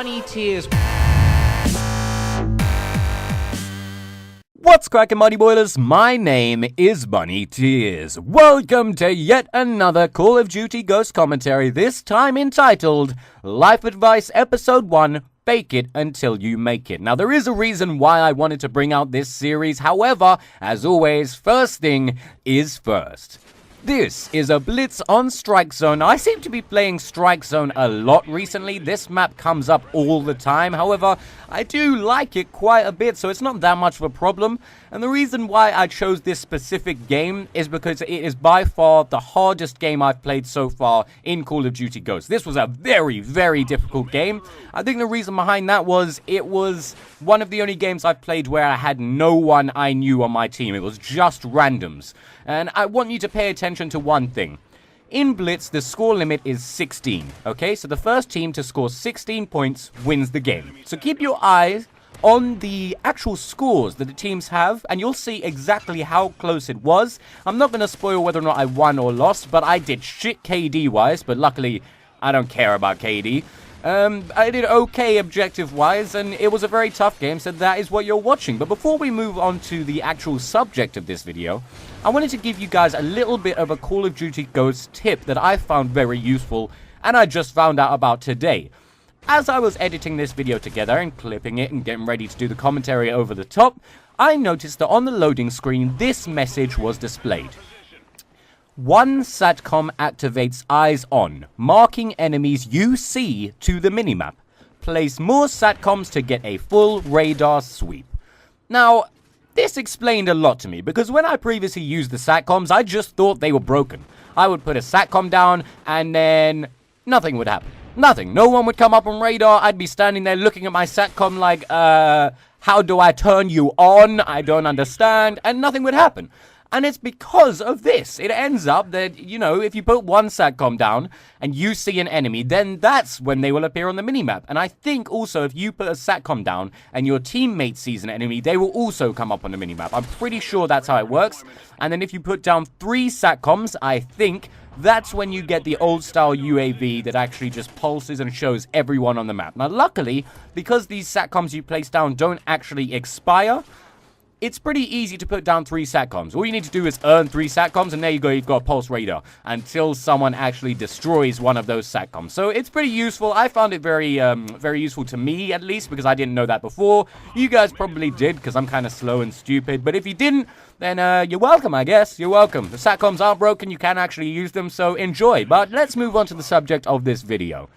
Bunny Tears. What's crackin', Money Boilers? My name is Bunny Tears. Welcome to yet another Call of Duty Ghost commentary, this time entitled Life Advice Episode 1, Fake It Until You Make It. Now, there is a reason why I wanted to bring out this series. However, as always, first thing is first. This is a Blitz on Strike Zone. Now, I seem to be playing Strike Zone a lot recently. This map comes up all the time. However, I do like it quite a bit, so it's not that much of a problem. And the reason why I chose this specific game is because it is by far the hardest game I've played so far in Call of Duty Ghosts. This was a very, very difficult game. I think the reason behind that was it was one of the only games I've played where I had no one I knew on my team. It was just randoms. And I want you to pay attention to one thing. In Blitz, the score limit is 16, okay? So the first team to score 16 points wins the game. So keep your eyes on the actual scores that the teams have, and you'll see exactly how close it was. I'm not going to spoil whether or not I won or lost, but I did shit KD-wise, but luckily, I don't care about KD. I did okay objective-wise, and it was a very tough game, so that is what you're watching. But before we move on to the actual subject of this video, I wanted to give you guys a little bit of a Call of Duty Ghosts tip that I found very useful, and I just found out about today. As I was editing this video together and clipping it and getting ready to do the commentary over the top, I noticed that on the loading screen, this message was displayed. One SATCOM activates eyes on, marking enemies you see to the minimap. Place more SATCOMs to get a full radar sweep. Now, this explained a lot to me, because when I previously used the SATCOMs, I just thought they were broken. I would put a SATCOM down, and then nothing would happen. Nothing. No one would come up on radar. I'd be standing there looking at my SATCOM like, how do I turn you on? I don't understand. And nothing would happen. And it's because of this. It ends up that, you know, if you put one SATCOM down and you see an enemy, then that's when they will appear on the minimap. And I think also if you put a SATCOM down and your teammate sees an enemy, they will also come up on the minimap. I'm pretty sure that's how it works. And then if you put down 3 SATCOMs, I think that's when you get the old-style UAV that actually just pulses and shows everyone on the map. Now, luckily, because these SATCOMs you place down don't actually expire, it's pretty easy to put down 3 SATCOMs. All you need to do is earn 3 SATCOMs, and there you go, you've got a pulse radar until someone actually destroys one of those SATCOMs. So it's pretty useful. I found it very useful to me, at least, because I didn't know that before. You guys probably did, because I'm kind of slow and stupid. But if you didn't, then you're welcome, I guess. You're welcome. The SATCOMs aren't broken. You can actually use them, so enjoy. But let's move on to the subject of this video.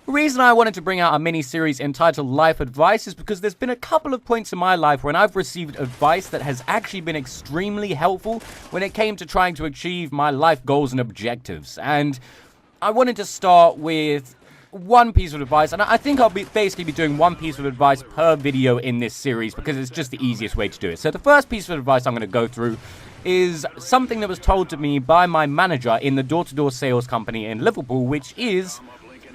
The reason I wanted to bring out a mini-series entitled Life Advice is because there's been a couple of points in my life when I've received advice that has actually been extremely helpful when it came to trying to achieve my life goals and objectives. And I wanted to start with one piece of advice, and I think I'll basically be doing one piece of advice per video in this series because it's just the easiest way to do it. So the first piece of advice I'm going to go through is something that was told to me by my manager in the door-to-door sales company in Liverpool, which is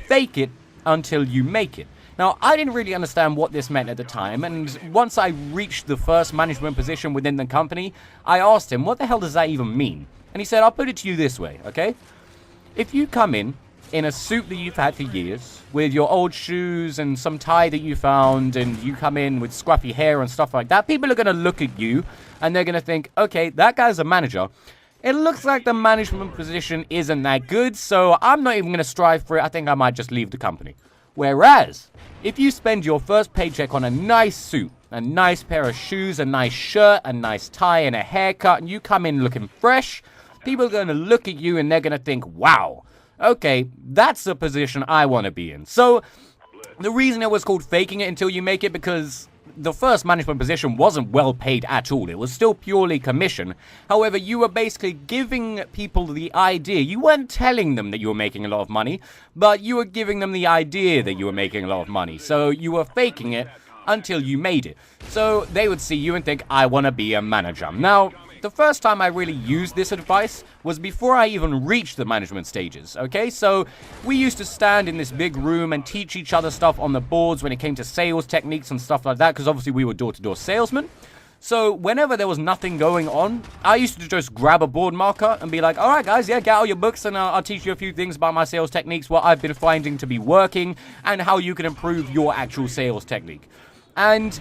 fake it until you make it. Now, I didn't really understand what this meant at the time, and once I reached the first management position within the company, I asked him, what the hell does that even mean? And he said, I'll put it to you this way, okay? If you come in a suit that you've had for years, with your old shoes and some tie that you found, and you come in with scruffy hair and stuff like that, people are going to look at you, and they're going to think, okay, that guy's a manager. It looks like the management position isn't that good, so I'm not even going to strive for it. I think I might just leave the company. Whereas, if you spend your first paycheck on a nice suit, a nice pair of shoes, a nice shirt, a nice tie, and a haircut, and you come in looking fresh, people are going to look at you and they're going to think, wow, okay, that's the position I want to be in. So, the reason it was called faking it until you make it, because the first management position wasn't well paid at all. It was still purely commission. However, you were basically giving people the idea. You weren't telling them that you were making a lot of money, but you were giving them the idea that you were making a lot of money. So you were faking it until you made it. So they would see you and think, I want to be a manager. Now, the first time I really used this advice was before I even reached the management stages, okay? So we used to stand in this big room and teach each other stuff on the boards when it came to sales techniques and stuff like that, because obviously we were door-to-door salesmen. So whenever there was nothing going on, I used to just grab a board marker and be like, all right, guys, yeah, get out your books and I'll teach you a few things about my sales techniques, what I've been finding to be working, and how you can improve your actual sales technique. And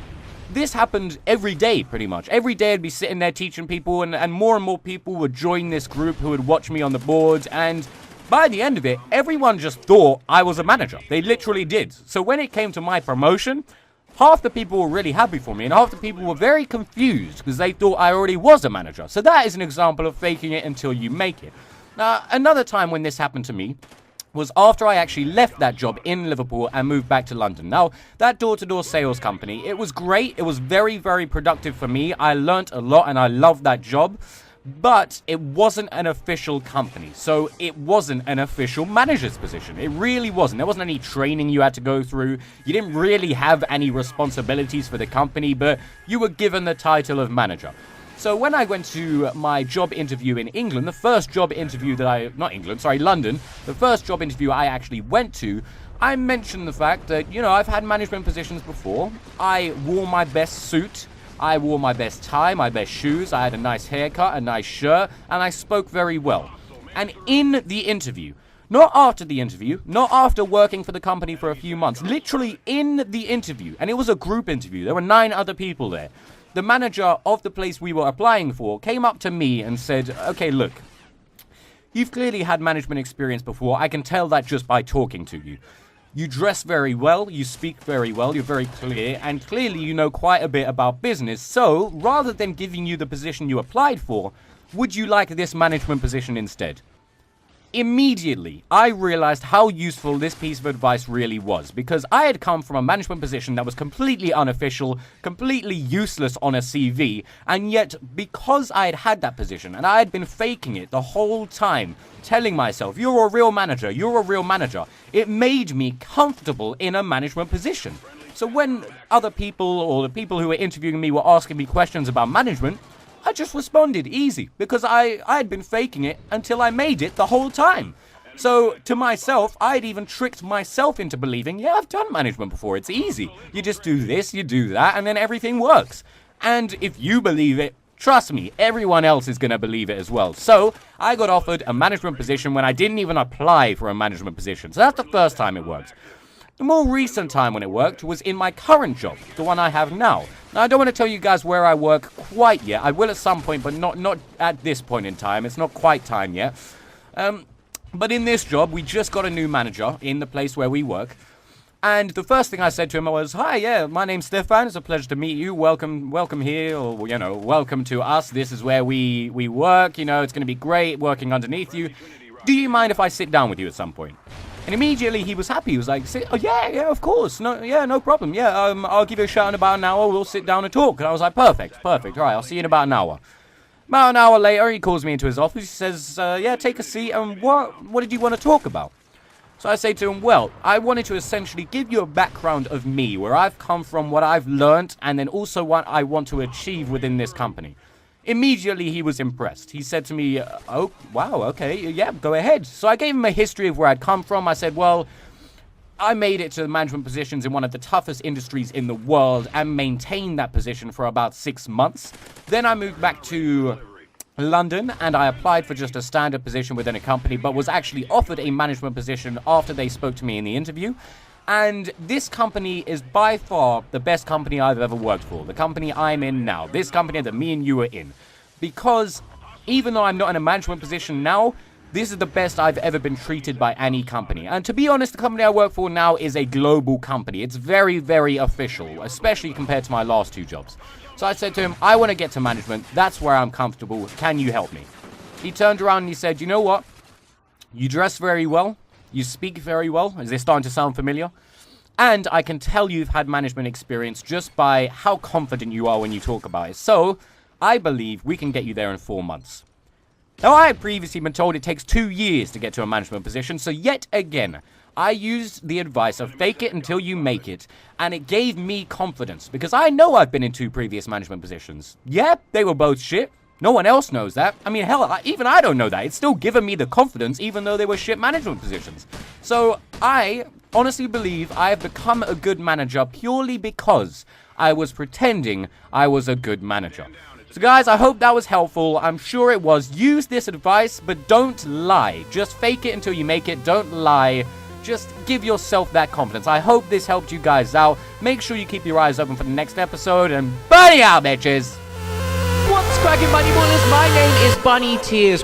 this happened every day, pretty much. Every day I'd be sitting there teaching people, and more people would join this group who would watch me on the boards, and by the end of it, everyone just thought I was a manager. They literally did. So when it came to my promotion, half the people were really happy for me, and half the people were very confused because they thought I already was a manager. So that is an example of faking it until you make it. Now, another time when this happened to me was after I actually left that job in Liverpool and moved back to London. Now, that door-to-door sales company, it was great. It was very, very productive for me. I learnt a lot and I loved that job. But it wasn't an official company, so it wasn't an official manager's position. It really wasn't. There wasn't any training you had to go through. You didn't really have any responsibilities for the company, but you were given the title of manager. So when I went to my job interview in England, the first job interview London, the first job interview I actually went to, I mentioned the fact that, I've had management positions before. I wore my best suit. I wore my best tie, my best shoes, I had a nice haircut, a nice shirt, and I spoke very well. And in the interview, not after the interview, not after working for the company for a few months, literally in the interview, and it was a group interview, there were 9 other people there, the manager of the place we were applying for came up to me and said, okay, look, you've clearly had management experience before, I can tell that just by talking to you. You dress very well, you speak very well, you're very clear, and clearly you know quite a bit about business. So, rather than giving you the position you applied for, would you like this management position instead? Immediately, I realized how useful this piece of advice really was, because I had come from a management position that was completely unofficial, completely useless on a CV, and yet because I had had that position, and I had been faking it the whole time, telling myself, you're a real manager, it made me comfortable in a management position. So when other people, or the people who were interviewing me, were asking me questions about management, I just responded easy, because I had been faking it until I made it the whole time. So, to myself, I'd even tricked myself into believing, yeah, I've done management before, it's easy. You just do this, you do that, and then everything works. And if you believe it, trust me, everyone else is going to believe it as well. So, I got offered a management position when I didn't even apply for a management position. So that's the first time it worked. The more recent time when it worked was in my current job, the one I have now. Now, I don't want to tell you guys where I work quite yet. I will at some point, but not at this point in time. It's not quite time yet. But in this job, we just got a new manager in the place where we work. And the first thing I said to him was, hi, yeah, my name's Stefan. It's a pleasure to meet you. Welcome here, or, welcome to us. This is where we work. It's going to be great working underneath you. Do you mind if I sit down with you at some point? And immediately he was happy. He was like, oh, yeah, of course. No problem. Yeah, I'll give you a shout in about an hour. We'll sit down and talk. And I was like, perfect. All right, I'll see you in about an hour. About an hour later, he calls me into his office. He says, yeah, take a seat. And what did you want to talk about? So I say to him, well, I wanted to essentially give you a background of me, where I've come from, what I've learnt, and then also what I want to achieve within this company. Immediately, he was impressed. He said to me, oh, wow, okay, yeah, go ahead. So I gave him a history of where I'd come from. I said, well, I made it to the management positions in one of the toughest industries in the world and maintained that position for about 6 months. Then I moved back to London and I applied for just a standard position within a company, but was actually offered a management position after they spoke to me in the interview. And this company is by far the best company I've ever worked for. The company I'm in now. This company that me and you are in. Because even though I'm not in a management position now, this is the best I've ever been treated by any company. And to be honest, the company I work for now is a global company. It's very, very official, especially compared to my last 2 jobs. So I said to him, I want to get to management. That's where I'm comfortable. Can you help me? He turned around and he said, you know what? You dress very well. You speak very well. Is this starting to sound familiar? And I can tell you've had management experience just by how confident you are when you talk about it. So, I believe we can get you there in 4 months. Now, I had previously been told it takes 2 years to get to a management position, so yet again, I used the advice of fake it until you make it, and it gave me confidence, because I know I've been in 2 previous management positions. Yeah, they were both shit. No one else knows that. I mean, hell, even I don't know that. It's still given me the confidence, even though they were shit management positions. So I honestly believe I have become a good manager purely because I was pretending I was a good manager. So guys, I hope that was helpful. I'm sure it was. Use this advice, but don't lie. Just fake it until you make it. Don't lie. Just give yourself that confidence. I hope this helped you guys out. Make sure you keep your eyes open for the next episode, and bunny out, bitches! What's cracking, Bunny Boilers? My name is Bunny Tears.